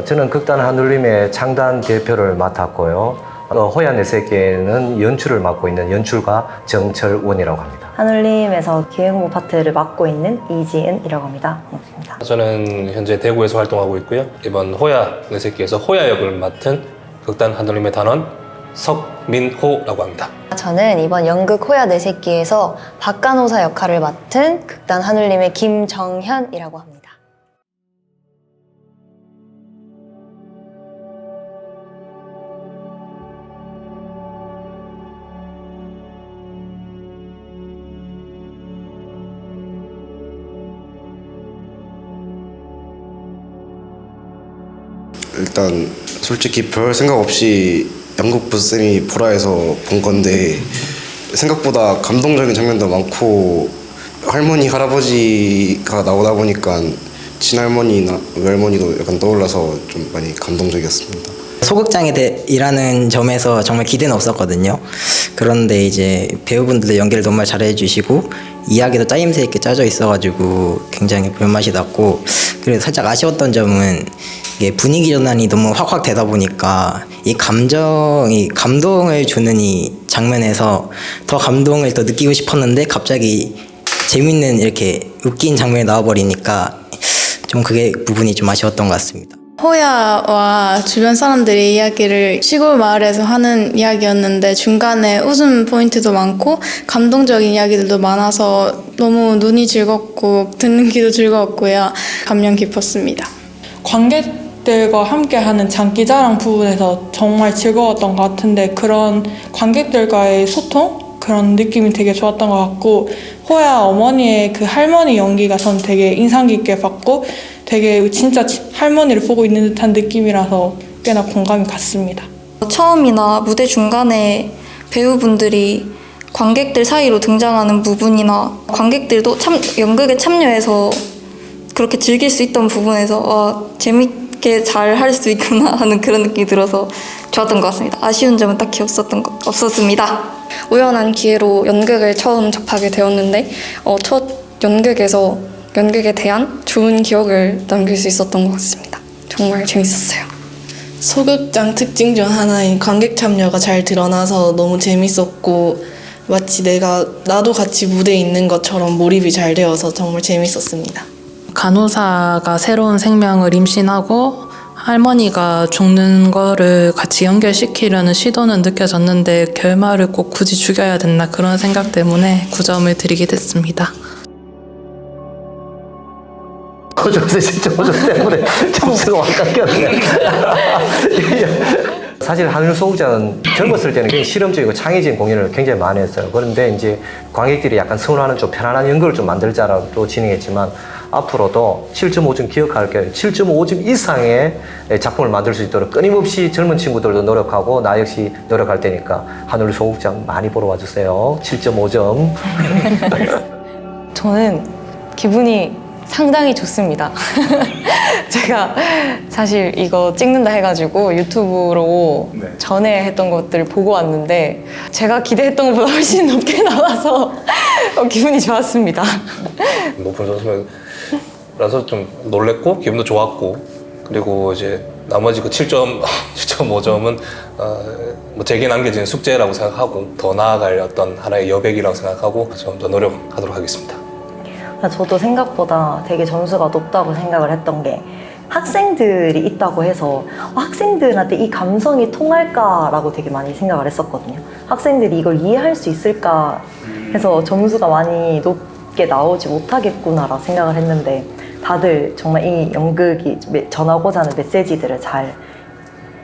저는 극단 한울림의 창단 대표를 맡았고요. 호야 내 새끼에는 연출을 맡고 있는 연출가 정철원이라고 합니다. 한울림에서 기획 홍보 파트를 맡고 있는 이지은이라고 합니다. 반갑습니다. 저는 현재 대구에서 활동하고 있고요. 이번 호야 내 새끼에서 호야 역을 맡은 극단 한울림의 단원 석민호라고 합니다. 저는 이번 연극 호야 내 새끼에서 박간호사 역할을 맡은 극단 한울림의 김정현이라고 합니다. 일단 솔직히 별 생각 없이 양국 부쌤이 보라 해서 본 건데 생각보다 감동적인 장면도 많고 할머니 할아버지가 나오다 보니까 친할머니나 외할머니도 약간 떠올라서 좀 많이 감동적이었습니다. 소극장에 일하는 점에서 정말 기대는 없었거든요. 그런데 이제 배우분들도 연기를 정말 잘해주시고 이야기도 짜임새 있게 짜져 있어가지고 굉장히 볼맛이 났고, 그리고 살짝 아쉬웠던 점은 이게 분위기 전환이 너무 확확 되다 보니까 이 감동을 주는 이 장면에서 더 감동을 더 느끼고 싶었는데 갑자기 재밌는 이렇게 웃긴 장면이 나와버리니까 좀 그게 부분이 좀 아쉬웠던 것 같습니다. 호야와 주변 사람들의 이야기를 시골 마을에서 하는 이야기였는데 중간에 웃음 포인트도 많고 감동적인 이야기들도 많아서 너무 눈이 즐겁고 듣는 귀도 즐거웠고요. 감명 깊었습니다. 관객들과 함께하는 장기자랑 부분에서 정말 즐거웠던 것 같은데, 그런 관객들과의 소통? 그런 느낌이 되게 좋았던 것 같고, 호야 어머니의 그 할머니 연기가 전 되게 인상 깊게 봤고 되게 진짜 할머니를 보고 있는 듯한 느낌이라서 꽤나 공감이 갔습니다. 처음이나 무대 중간에 배우분들이 관객들 사이로 등장하는 부분이나 관객들도 연극에 참여해서 그렇게 즐길 수 있던 부분에서 재밌게 잘 할 수 있구나 하는 그런 느낌이 들어서 좋았던 것 같습니다. 아쉬운 점은 딱히 없었습니다. 우연한 기회로 연극을 처음 접하게 되었는데 첫 연극에서 연극에 대한 좋은 기억을 남길 수 있었던 것 같습니다. 정말 재밌었어요. 소극장 특징 중 하나인 관객 참여가 잘 드러나서 너무 재밌었고 마치 나도 같이 무대에 있는 것처럼 몰입이 잘 되어서 정말 재밌었습니다. 간호사가 새로운 생명을 임신하고 할머니가 죽는 거를 같이 연결시키려는 시도는 느껴졌는데 결말을 꼭 굳이 죽여야 됐나 그런 생각 때문에 9점을 드리게 됐습니다. 호조세 진짜 호조 때문에 점수가 확 깎였네. 사실 한울 소극장은 젊었을 때는 굉장히 실험적이고 창의적인 공연을 굉장히 많이 했어요. 그런데 이제 관객들이 약간 선호하는 좀 편안한 연극을 좀 만들자라고 진행했지만 앞으로도 7.5점 기억할게요. 7.5점 이상의 작품을 만들 수 있도록 끊임없이 젊은 친구들도 노력하고 나 역시 노력할 테니까 한울 소극장 많이 보러 와주세요. 7.5점. 저는 기분이 상당히 좋습니다. 제가 사실 이거 찍는다 해가지고 유튜브로 전에 했던 것들을 보고 왔는데 제가 기대했던 것보다 훨씬 높게 나와서 기분이 좋았습니다. 높은 점수라서 좀 놀랬고 기분도 좋았고, 그리고 이제 나머지 그 7.5점은 뭐 제게 남겨진 숙제라고 생각하고 더 나아갈 어떤 하나의 여백이라고 생각하고 좀 더 노력하도록 하겠습니다. 저도 생각보다 되게 점수가 높다고 생각을 했던 게, 학생들이 있다고 해서 학생들한테 이 감성이 통할까라고 되게 많이 생각을 했었거든요. 학생들이 이걸 이해할 수 있을까 해서 점수가 많이 높게 나오지 못하겠구나라고 생각을 했는데, 다들 정말 이 연극이 전하고자 하는 메시지들을 잘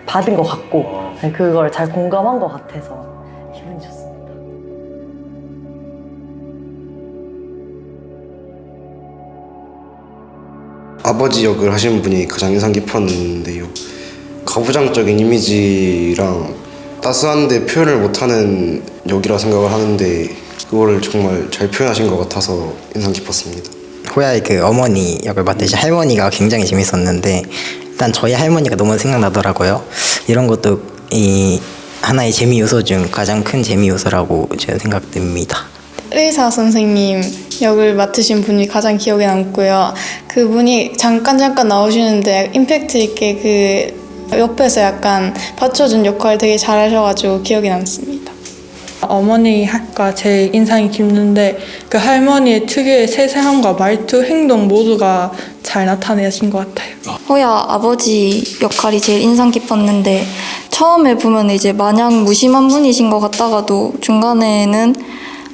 받은 것 같고 그걸 잘 공감한 것 같아서 기분이 좋습니다. 아버지 역을 하신 분이 가장 인상 깊었는데요. 가부장적인 이미지랑 따스한데 표현을 못하는 역이라 생각을 하는데 그거를 정말 잘 표현하신 것 같아서 인상 깊었습니다. 호야의 그 어머니 역을 맡으신 할머니가 굉장히 재밌었는데, 일단 저희 할머니가 너무 생각나더라고요. 이런 것도 이 하나의 재미 요소 중 가장 큰 재미 요소라고 저는 생각됩니다. 의사 선생님 역을 맡으신 분이 가장 기억에 남고요. 그분이 잠깐 나오시는데 임팩트 있게 그 옆에서 약간 받쳐준 역할 되게 잘하셔가지고 기억에 남습니다. 어머니가 제일 인상이 깊는데 그 할머니의 특유의 세세함과 말투, 행동 모두가 잘 나타내신 것 같아요. 호야 아버지 역할이 제일 인상 깊었는데 처음에 보면 이제 마냥 무심한 분이신 것 같다가도 중간에는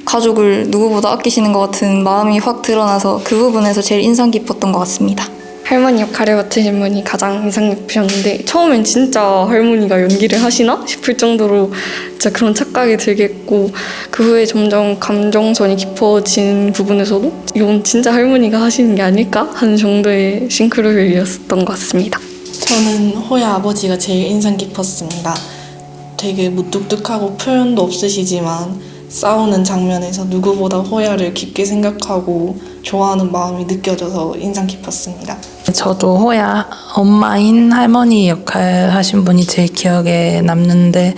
가족을 누구보다 아끼시는 것 같은 마음이 확 드러나서 그 부분에서 제일 인상 깊었던 것 같습니다. 할머니 역할을 맡으신 분이 가장 인상 깊으셨는데 처음엔 진짜 할머니가 연기를 하시나 싶을 정도로 진짜 그런 착각이 들겠고 그 후에 점점 감정선이 깊어진 부분에서도 이건 진짜 할머니가 하시는 게 아닐까 하는 정도의 싱크로율이었던 것 같습니다. 저는 호야 아버지가 제일 인상 깊었습니다. 되게 무뚝뚝하고 표현도 없으시지만 싸우는 장면에서 누구보다 호야를 깊게 생각하고 좋아하는 마음이 느껴져서 인상 깊었습니다. 저도 호야 엄마인 할머니 역할 하신 분이 제일 기억에 남는데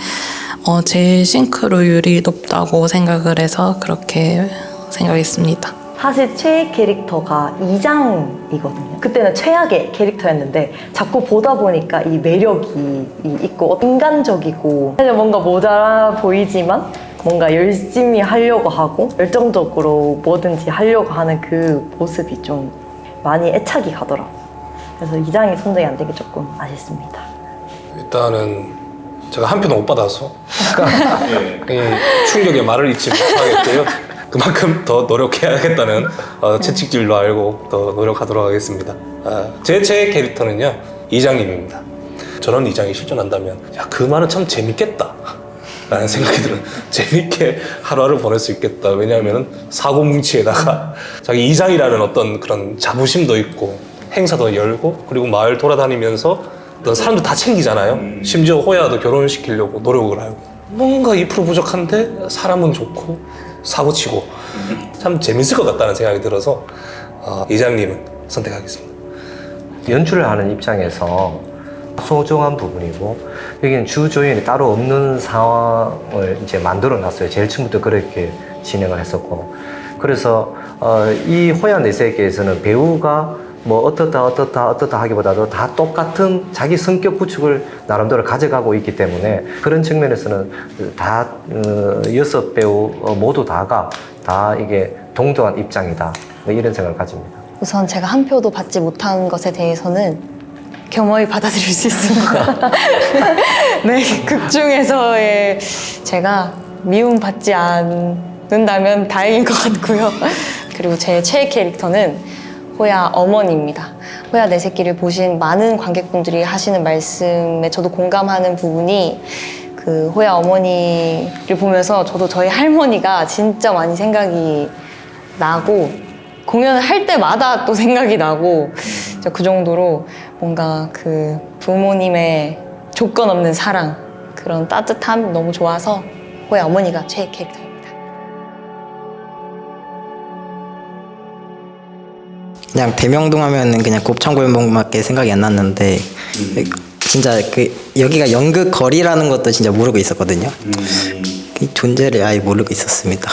제일 싱크로율이 높다고 생각을 해서 그렇게 생각했습니다. 사실 최애 캐릭터가 이장이거든요. 그때는 최악의 캐릭터였는데 자꾸 보다 보니까 이 매력이 있고 인간적이고 뭔가 모자라 보이지만 뭔가 열심히 하려고 하고 열정적으로 뭐든지 하려고 하는 그 모습이 좀 많이 애착이 가더라고요. 그래서 이장이 선정이 안 되게 조금 아쉽습니다. 일단은 제가 한 편을 못 받아서 이 충격의 말을 잊지 못하겠고요. 그만큼 더 노력해야겠다는 채찍질로 알고 더 노력하도록 하겠습니다. 제 최애 캐릭터는요 이장님입니다. 저런 이장이 실존한다면 그 말은 참 재밌겠다 라는 생각이 들어요. 재밌게 하루하루 보낼 수 있겠다. 왜냐하면 사고뭉치에다가 자기 이장이라는 어떤 그런 자부심도 있고 행사도 열고 그리고 마을 돌아다니면서 어떤 사람들 다 챙기잖아요. 심지어 호야도 결혼시키려고 노력을 하고 뭔가 2% 부족한데 사람은 좋고 사고치고 참 재밌을 것 같다는 생각이 들어서 이장님은 선택하겠습니다. 연출을 하는 입장에서 소중한 부분이고 여기는 주조연이 따로 없는 상황을 이제 만들어 놨어요. 제일 처음부터 그렇게 진행을 했었고 그래서 이 호야 내 세계에서는 배우가 뭐 어떻다 하기보다도 다 똑같은 자기 성격 구축을 나름대로 가져가고 있기 때문에 그런 측면에서는 다 6배우 모두 다가 다 이게 동등한 입장이다 뭐 이런 생각을 가집니다. 우선 제가 한 표도 받지 못한 것에 대해서는 겸허히 받아들일 수 있습니다. 네, 극 중에서의 제가 미움받지 않는다면 다행인 것 같고요. 그리고 제 최애 캐릭터는 호야 어머니입니다. 호야 내 새끼를 보신 많은 관객분들이 하시는 말씀에 저도 공감하는 부분이 그 호야 어머니를 보면서 저도 저희 할머니가 진짜 많이 생각이 나고 공연을 할 때마다 또 생각이 나고 그 정도로 뭔가 그 부모님의 조건 없는 사랑 그런 따뜻함 너무 좋아서 호야 어머니가 최애 캐릭터입니다. 그냥 대명동 하면은 그냥 곱창골목밖에 생각이 안 났는데 진짜 그 여기가 연극 거리라는 것도 진짜 모르고 있었거든요. 그 존재를 아예 모르고 있었습니다.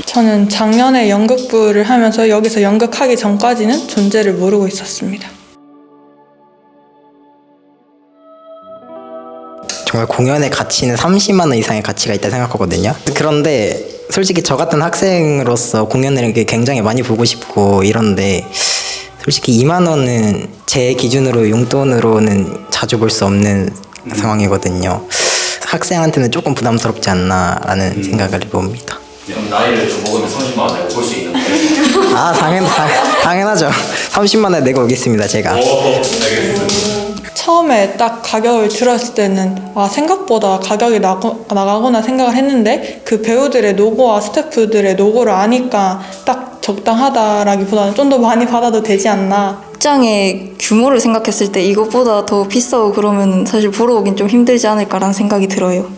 저는 작년에 연극부를 하면서 여기서 연극하기 전까지는 존재를 모르고 있었습니다. 정말 공연의 가치는 30만 원 이상의 가치가 있다 생각하거든요. 그런데 솔직히 저 같은 학생으로서 공연을 굉장히 많이 보고 싶고 이런데 솔직히 2만 원은 제 기준으로 용돈으로는 자주 볼 수 없는 상황이거든요. 학생한테는 조금 부담스럽지 않나라는 생각을 해봅니다. 나이를 좀 먹으면 30만 원 내고 볼 수 있는데. 당연하죠. 30만 원 내고 오겠습니다, 제가. 알겠습니다. 처음에 딱 가격을 들었을 때는 생각보다 가격이 나가구나 생각을 했는데 그 배우들의 노고와 스태프들의 노고를 아니까 딱 적당하다라기보다는 좀 더 많이 받아도 되지 않나. 극장의 규모를 생각했을 때 이것보다 더 비싸고 그러면 사실 보러 오긴 좀 힘들지 않을까라는 생각이 들어요.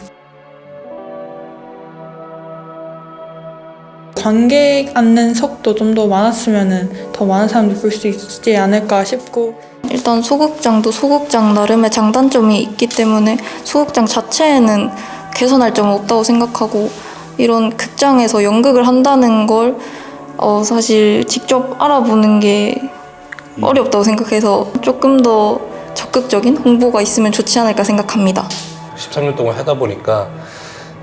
관객 앉는 석도 좀 더 많았으면 더 많은 사람들이 볼 수 있지 않을까 싶고 일단 소극장도 소극장 나름의 장단점이 있기 때문에 소극장 자체에는 개선할 점은 없다고 생각하고 이런 극장에서 연극을 한다는 걸 사실 직접 알아보는 게 어렵다고 생각해서 조금 더 적극적인 홍보가 있으면 좋지 않을까 생각합니다. 13년 동안 하다 보니까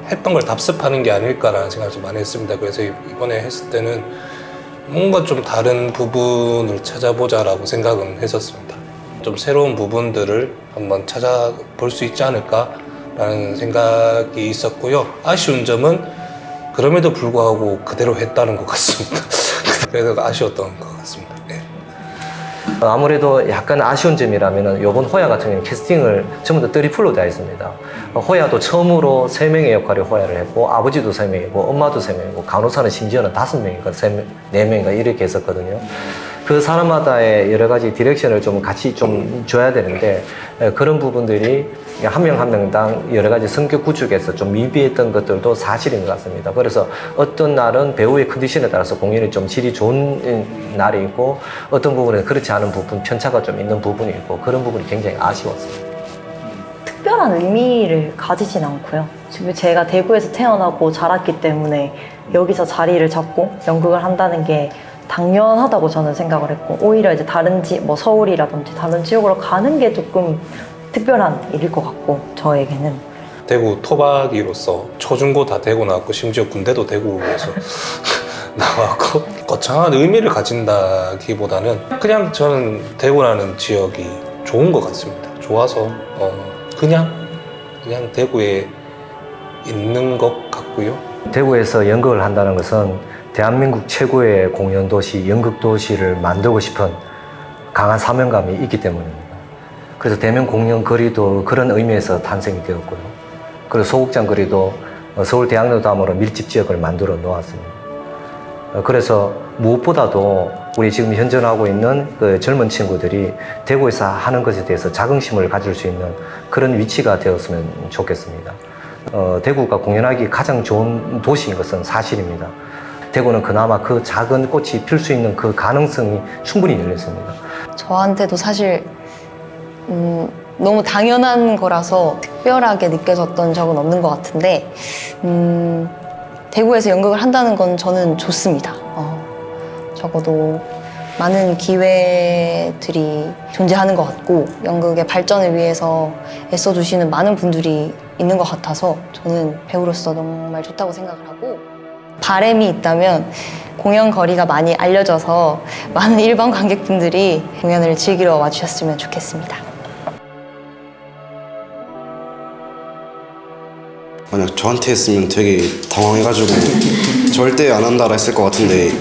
했던 걸 답습하는 게 아닐까라는 생각을 좀 많이 했습니다. 그래서 이번에 했을 때는 뭔가 좀 다른 부분을 찾아보자라고 생각은 했었습니다. 좀 새로운 부분들을 한번 찾아볼 수 있지 않을까라는 생각이 있었고요. 아쉬운 점은 그럼에도 불구하고 그대로 했다는 것 같습니다. 그래서 아쉬웠던 것 같습니다. 네. 아무래도 약간 아쉬운 점이라면 이번 호야 같은 경우는 캐스팅을 전부 다 트리플로 되어 있습니다. 호야도 처음으로 3명의 역할을 호야를 했고 아버지도 3명이고 엄마도 3명이고 간호사는 심지어는 5명인가 4명인가 이렇게 했었거든요. 그 사람마다의 여러 가지 디렉션을 좀 같이 좀 줘야 되는데 그런 부분들이 한 명 한 명당 여러 가지 성격 구축에서 좀 미비했던 것들도 사실인 것 같습니다. 그래서 어떤 날은 배우의 컨디션에 따라서 공연이 좀 질이 좋은 날이 있고 어떤 부분에 그렇지 않은 부분, 편차가 좀 있는 부분이 있고 그런 부분이 굉장히 아쉬웠습니다. 특별한 의미를 가지진 않고요. 지금 제가 대구에서 태어나고 자랐기 때문에 여기서 자리를 잡고 연극을 한다는 게 당연하다고 저는 생각을 했고 오히려 이제 다른 뭐 서울이라든지 다른 지역으로 가는 게 조금 특별한 일일 것 같고 저에게는 대구 토박이로서 초중고 다 대구 나왔고 심지어 군대도 대구에서 나왔고 거창한 의미를 가진다기보다는 그냥 저는 대구라는 지역이 좋은 것 같습니다. 좋아서 그냥 대구에 있는 것 같고요. 대구에서 연극을 한다는 것은 대한민국 최고의 공연 도시, 연극 도시를 만들고 싶은 강한 사명감이 있기 때문입니다. 그래서 대면 공연 거리도 그런 의미에서 탄생이 되었고요. 그리고 소극장 거리도 서울대학로 다음으로 밀집 지역을 만들어 놓았습니다. 그래서 무엇보다도 우리 지금 현존하고 있는 그 젊은 친구들이 대구에서 하는 것에 대해서 자긍심을 가질 수 있는 그런 위치가 되었으면 좋겠습니다. 대구가 공연하기 가장 좋은 도시인 것은 사실입니다. 대구는 그나마 그 작은 꽃이 필 수 있는 그 가능성이 충분히 열려 있습니다. 저한테도 사실 너무 당연한 거라서 특별하게 느껴졌던 적은 없는 것 같은데 대구에서 연극을 한다는 건 저는 좋습니다. 적어도 많은 기회들이 존재하는 것 같고 연극의 발전을 위해서 애써주시는 많은 분들이 있는 것 같아서 저는 배우로서 정말 좋다고 생각을 하고 바람이 있다면 공연 거리가 많이 알려져서 많은 일반 관객분들이 공연을 즐기러 와주셨으면 좋겠습니다. 만약 저한테 했으면 되게 당황해가지고 절대 안 한다라 했을 것 같은데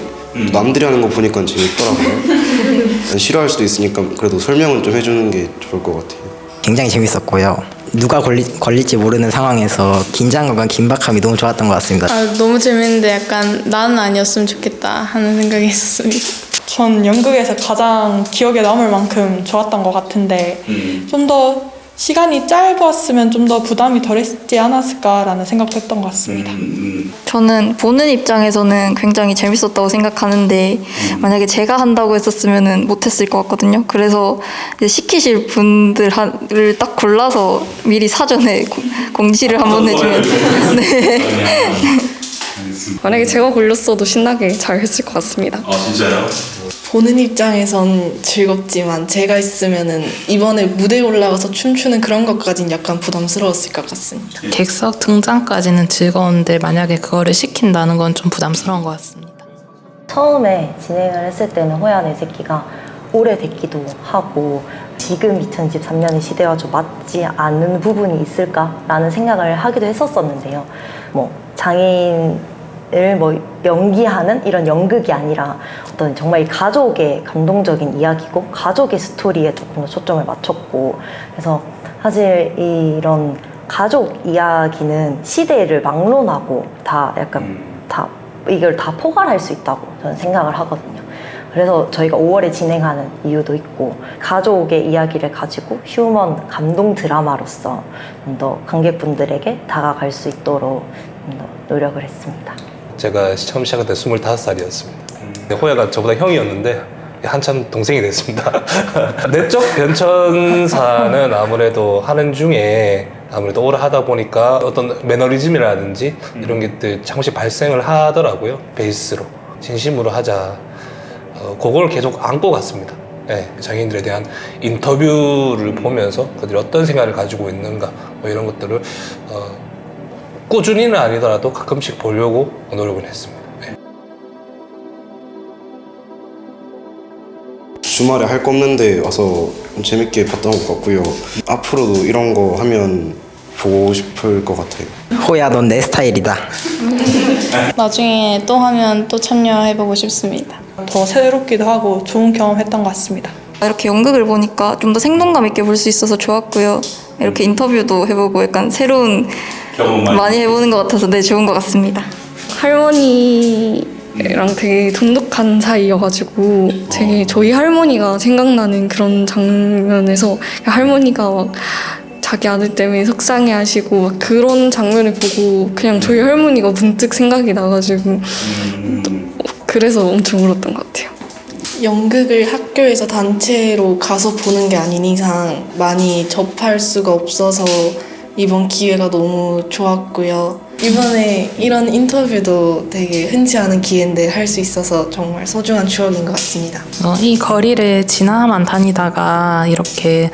남들이 하는 거 보니까 재밌더라고요. 싫어할 수도 있으니까 그래도 설명은 좀 해주는 게 좋을 것 같아요. 굉장히 재밌었고요. 누가 걸릴지 모르는 상황에서 긴장감과 긴박함이 너무 좋았던 것 같습니다. 너무 재밌는데 약간 나는 아니었으면 좋겠다 하는 생각이 있었습니다. 전 연극에서 가장 기억에 남을 만큼 좋았던 것 같은데 좀 더 시간이 짧았으면 좀 더 부담이 덜했지 않았을까라는 생각도 했던 것 같습니다. 저는 보는 입장에서는 굉장히 재밌었다고 생각하는데 만약에 제가 한다고 했었으면 못했을 것 같거든요. 그래서 이제 시키실 분들을 딱 골라서 미리 사전에 공지를 한번 해주면 네. 만약에 제가 걸렸어도 신나게 잘 했을 것 같습니다. 진짜요? 보는 입장에선 즐겁지만 제가 있으면은 이번에 무대에 올라가서 춤추는 그런 것까진 약간 부담스러웠을 것 같습니다. 객석 등장까지는 즐거운데 만약에 그거를 시킨다는 건 좀 부담스러운 것 같습니다. 처음에 진행을 했을 때는 호야 내 새끼가 오래됐기도 하고 지금 2023년의 시대와 좀 맞지 않는 부분이 있을까라는 생각을 하기도 했었었는데요. 뭐 장애인을 뭐 연기하는 이런 연극이 아니라 어떤 정말 가족의 감동적인 이야기고 가족의 스토리에 조금 더 초점을 맞췄고 그래서 사실 이런 가족 이야기는 시대를 막론하고 다 약간 다 이걸 다 포괄할 수 있다고 저는 생각을 하거든요. 그래서 저희가 5월에 진행하는 이유도 있고 가족의 이야기를 가지고 휴먼 감동 드라마로서 좀 더 관객분들에게 다가갈 수 있도록 좀 더 노력을 했습니다. 제가 처음 시작할 때 25살이었습니다. 호야가 저보다 형이었는데 한참 동생이 됐습니다. 내적 변천사는 아무래도 하는 중에 아무래도 오래 하다 보니까 어떤 매너리즘이라든지 이런 게 잠시 발생을 하더라고요. 베이스로 진심으로 하자. 그걸 계속 안고 갔습니다. 네, 장애인들에 대한 인터뷰를 보면서 그들이 어떤 생각을 가지고 있는가 뭐 이런 것들을 꾸준히는 아니더라도 가끔씩 보려고 노력을 했습니다. 네. 주말에 할 거 없는데 와서 재밌게 봤던 것 같고요. 앞으로도 이런 거 하면 보고 싶을 것 같아요. 호야, 넌 내 스타일이다. 나중에 또 하면 또 참여해보고 싶습니다. 더 새롭기도 하고 좋은 경험했던 것 같습니다. 이렇게 연극을 보니까 좀 더 생동감 있게 볼 수 있어서 좋았고요. 이렇게 인터뷰도 해보고 약간 새로운 많이 해보는 것 같아서 네, 좋은 것 같습니다. 할머니랑 되게 돈독한 사이여가지고 되게 저희 할머니가 생각나는 그런 장면에서 할머니가 막 자기 아들 때문에 속상해하시고 막 그런 장면을 보고 그냥 저희 할머니가 문득 생각이 나가지고 그래서 엄청 울었던 것 같아요. 연극을 학교에서 단체로 가서 보는 게 아닌 이상 많이 접할 수가 없어서 이번 기회가 너무 좋았고요. 이번에 이런 인터뷰도 되게 흔치 않은 기회인데 할 수 있어서 정말 소중한 추억인 것 같습니다. 이 거리를 지나만 다니다가 이렇게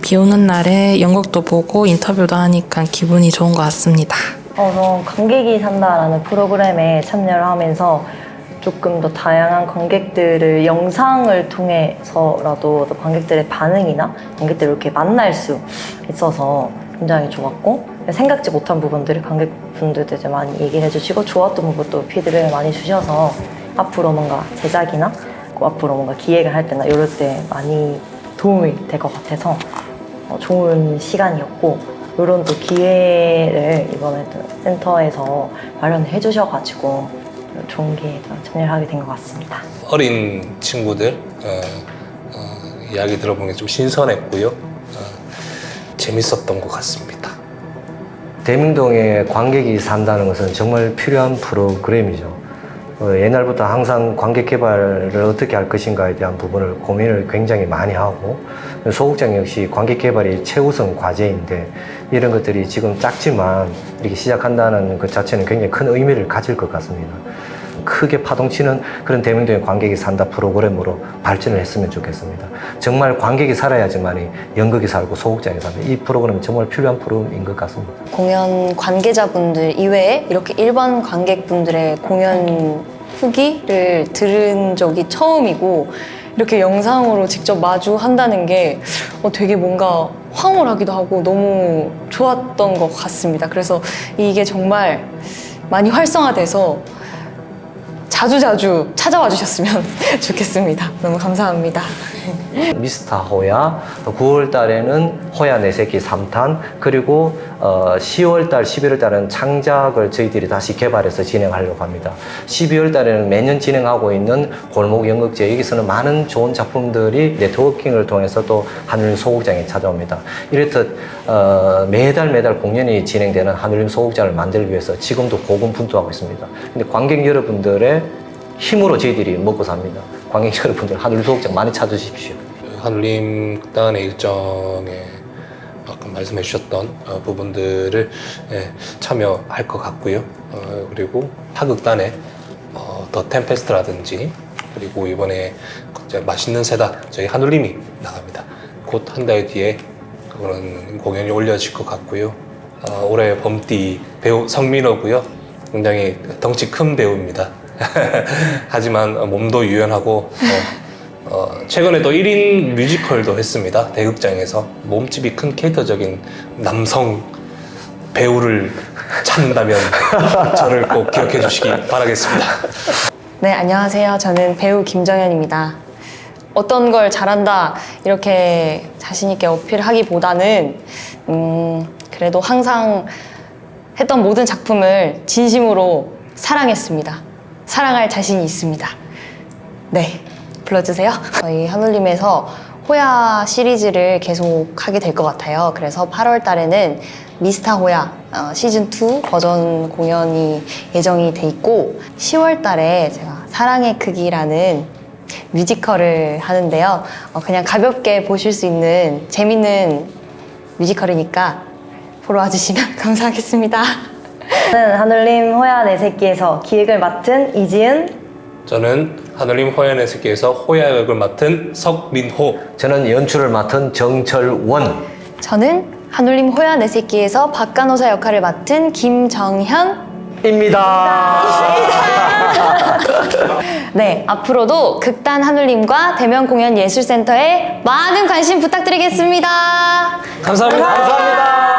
비 오는 날에 연극도 보고 인터뷰도 하니까 기분이 좋은 것 같습니다. 저 관객이 산다라는 프로그램에 참여를 하면서 조금 더 다양한 관객들을 영상을 통해서라도 관객들의 반응이나 관객들을 이렇게 만날 수 있어서 굉장히 좋았고, 생각지 못한 부분들을 관객분들도 이제 많이 얘기를 해주시고 좋았던 부분도 피드백을 많이 주셔서 앞으로 뭔가 제작이나 앞으로 뭔가 기획을 할 때나 이럴 때 많이 도움이 될 것 같아서 좋은 시간이었고, 이런 또 기회를 이번에 또 센터에서 마련을 해주셔가지고 좋은 기회에 참여를 하게 된 것 같습니다. 어린 친구들 이야기 들어보는 게 좀 신선했고요. 재밌었던 것 같습니다. 대명동에 관객이 산다는 것은 정말 필요한 프로그램이죠. 옛날부터 항상 관객 개발을 어떻게 할 것인가에 대한 부분을 고민을 굉장히 많이 하고, 소극장 역시 관객 개발이 최우선 과제인데 이런 것들이 지금 작지만 이렇게 시작한다는 것 자체는 굉장히 큰 의미를 가질 것 같습니다. 크게 파동치는 그런 대명동의 관객이 산다 프로그램으로 발전을 했으면 좋겠습니다. 정말 관객이 살아야지만 연극이 살고 소극장이 살고, 이 프로그램은 정말 필요한 프로그램인 것 같습니다. 공연 관계자분들 이외에 이렇게 일반 관객분들의 공연 후기를 들은 적이 처음이고, 이렇게 영상으로 직접 마주한다는 게 되게 뭔가 황홀하기도 하고 너무 좋았던 것 같습니다. 그래서 이게 정말 많이 활성화돼서 자주자주 찾아와 주셨으면 좋겠습니다. 너무 감사합니다. 미스터 호야, 9월 달에는 호야 내 새끼 3탄, 그리고 10월 달, 11월 달은 창작을 저희들이 다시 개발해서 진행하려고 합니다. 12월 달에는 매년 진행하고 있는 골목 연극제, 여기서는 많은 좋은 작품들이 네트워킹을 통해서 또 하늘림 소극장에 찾아옵니다. 이렇듯 매달 공연이 진행되는 하늘림 소극장을 만들기 위해서 지금도 고군분투하고 있습니다. 근데 관객 여러분들의 힘으로 저희들이 먹고 삽니다. 관객 여러분들 하늘림 소극장 많이 찾아주십시오. 하늘림 극단의 일정에 아까 말씀해 주셨던 부분들을 참여할 것 같고요. 그리고 하극단의 더 템페스트라든지, 그리고 이번에 맛있는 세다 저희 하늘림이 나갑니다. 곧 한 달 뒤에 그런 공연이 올려질 것 같고요. 올해 범띠 배우 성민호고요. 굉장히 덩치 큰 배우입니다. 하지만 몸도 유연하고 최근에 또 1인 뮤지컬도 했습니다. 대극장에서. 몸집이 큰 캐릭터적인 남성 배우를 찾는다면 저를 꼭 기억해 주시기 바라겠습니다. 네, 안녕하세요. 저는 배우 김정현입니다. 어떤 걸 잘한다 이렇게 자신 있게 어필하기보다는 그래도 항상 했던 모든 작품을 진심으로 사랑했습니다. 사랑할 자신이 있습니다. 네, 불러주세요. 저희 하늘림에서 호야 시리즈를 계속 하게 될 것 같아요. 그래서 8월 달에는 미스터 호야 시즌2 버전 공연이 예정이 돼 있고, 10월 달에 제가 사랑의 크기라는 뮤지컬을 하는데요. 그냥 가볍게 보실 수 있는 재밌는 뮤지컬이니까 보러 와주시면 감사하겠습니다. 저는 하늘님 호야 내 새끼에서 기획을 맡은 이지은. 저는 하늘님 호야 내 새끼에서 호야 역을 맡은 석민호. 저는 연출을 맡은 정철원. 저는 한울림 호야 내 새끼에서 박간호사 역할을 맡은 김정현. 입니다. 네, 앞으로도 극단 한울림과 대면 공연 예술센터에 많은 관심 부탁드리겠습니다. 감사합니다. 감사합니다.